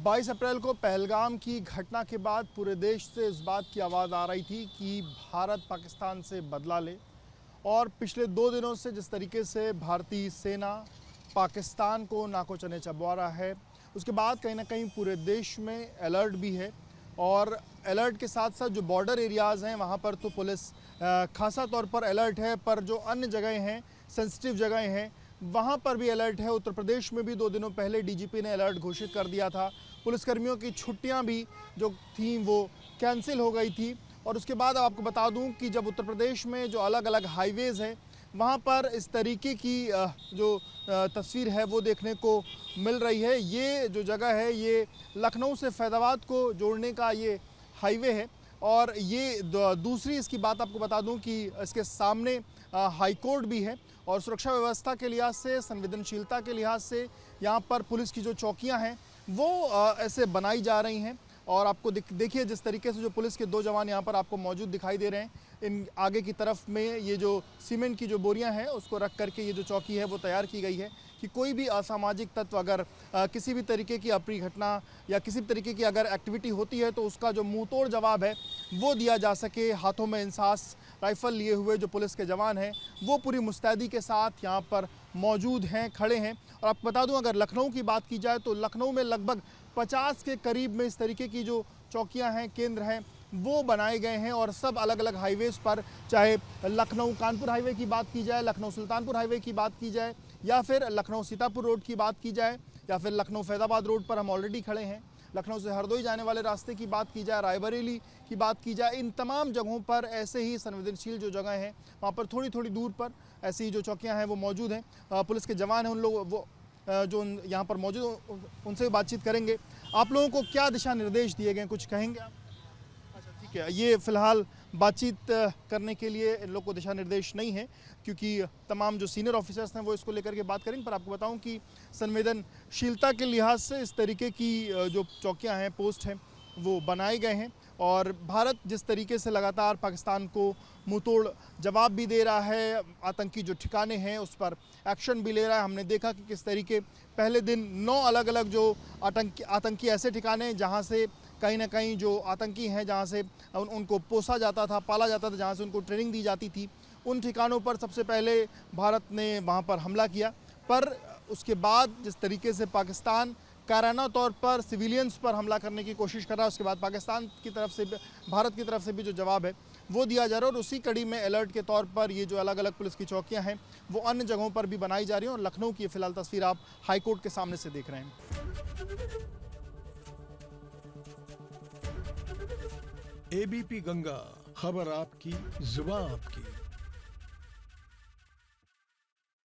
22 अप्रैल को पहलगाम की घटना के बाद पूरे देश से इस बात की आवाज़ आ रही थी कि भारत पाकिस्तान से बदला ले। और पिछले 2 दिनों से जिस तरीके से भारतीय सेना पाकिस्तान को नाको चने चबवा रहा है, उसके बाद कहीं ना कहीं पूरे देश में अलर्ट भी है। और अलर्ट के साथ साथ जो बॉर्डर एरियाज़ हैं वहाँ पर तो पुलिस खासा तौर पर अलर्ट है, पर जो अन्य जगहें हैं, सेंसिटिव जगहें हैं, वहाँ पर भी अलर्ट है। उत्तर प्रदेश में भी 2 दिनों पहले डीजीपी ने अलर्ट घोषित कर दिया था। पुलिसकर्मियों की छुट्टियाँ भी जो थीं वो कैंसिल हो गई थी। और उसके बाद आपको बता दूं कि जब उत्तर प्रदेश में जो अलग अलग हाईवेज़ हैं वहाँ पर इस तरीके की जो तस्वीर है वो देखने को मिल रही है। ये जो जगह है ये लखनऊ से फैज़ाबाद को जोड़ने का ये हाईवे है। और ये दूसरी इसकी बात आपको बता दूं कि इसके सामने हाई कोर्ट भी है। और सुरक्षा व्यवस्था के लिहाज से, संवेदनशीलता के लिहाज से यहाँ पर पुलिस की जो चौकियाँ हैं वो ऐसे बनाई जा रही हैं। और आपको देखिए जिस तरीके से जो पुलिस के 2 जवान यहाँ पर आपको मौजूद दिखाई दे रहे हैं। इन आगे की तरफ में ये जो सीमेंट की जो बोरियां हैं उसको रख करके ये जो चौकी है वो तैयार की गई है कि कोई भी असामाजिक तत्व अगर किसी भी तरीके की अप्रिय घटना या किसी भी तरीके की अगर एक्टिविटी होती है तो उसका जो मुंह तोड़ जवाब है वो दिया जा सके। हाथों में इंसास राइफल लिए हुए जो पुलिस के जवान हैं वो पूरी मुस्तैदी के साथ यहाँ पर मौजूद हैं, खड़े हैं। और आपको बता दूं अगर लखनऊ की बात की जाए तो लखनऊ में लगभग 50 के करीब में इस तरीके की जो चौकियां हैं, केंद्र हैं, वो बनाए गए हैं। और सब अलग अलग हाईवेज़ पर, चाहे लखनऊ कानपुर हाईवे की बात की जाए, लखनऊ सुल्तानपुर हाईवे की बात की जाए, या फिर लखनऊ सीतापुर रोड की बात की जाए, या फिर लखनऊ फैज़ाबाद रोड पर हम ऑलरेडी खड़े हैं, लखनऊ से हरदोई जाने वाले रास्ते की बात की जाए, रायबरेली की बात की जाए, इन तमाम जगहों पर ऐसे ही संवेदनशील जो जगह हैं वहाँ पर थोड़ी थोड़ी दूर पर ऐसी जो चौकियाँ हैं वो मौजूद हैं। पुलिस के जवान हैं, उन लोग वो जो यहाँ पर मौजूद, उनसे बातचीत करेंगे। आप लोगों को क्या दिशा निर्देश दिए गए, कुछ कहेंगे आप? अच्छा, ठीक है। ये फ़िलहाल बातचीत करने के लिए इन लोग को दिशा निर्देश नहीं है, क्योंकि तमाम जो सीनियर ऑफिसर्स हैं वो इसको लेकर के बात करेंगे। पर आपको बताऊं कि संवेदनशीलता के लिहाज से इस तरीके की जो चौकियां हैं, पोस्ट हैं, वो बनाए गए हैं। और भारत जिस तरीके से लगातार पाकिस्तान को मुंहतोड़ जवाब भी दे रहा है, आतंकी जो ठिकाने हैं उस पर एक्शन भी ले रहा है। हमने देखा कि किस तरीके पहले दिन 9 अलग अलग जो आतंकी ऐसे ठिकाने जहाँ से कहीं ना कहीं जो आतंकी हैं, जहाँ से उनको पोसा जाता था, पाला जाता था, जहाँ से उनको ट्रेनिंग दी जाती थी, उन ठिकानों पर सबसे पहले भारत ने वहाँ पर हमला किया। पर उसके बाद जिस तरीके से पाकिस्तान काराना तौर पर सिविलियंस पर हमला करने की कोशिश कर रहा है, उसके बाद पाकिस्तान की तरफ से, भारत की तरफ से भी जो जवाब है वो दिया जा रहा है। और उसी कड़ी में अलर्ट के तौर पर ये जो अलग अलग पुलिस की चौकियां हैं वो अन्य जगहों पर भी बनाई जा रही हैं। और लखनऊ की फिलहाल तस्वीर आप हाईकोर्ट के सामने से देख रहे हैं। एबीपी गंगा, खबर आपकी, जुबान आपकी।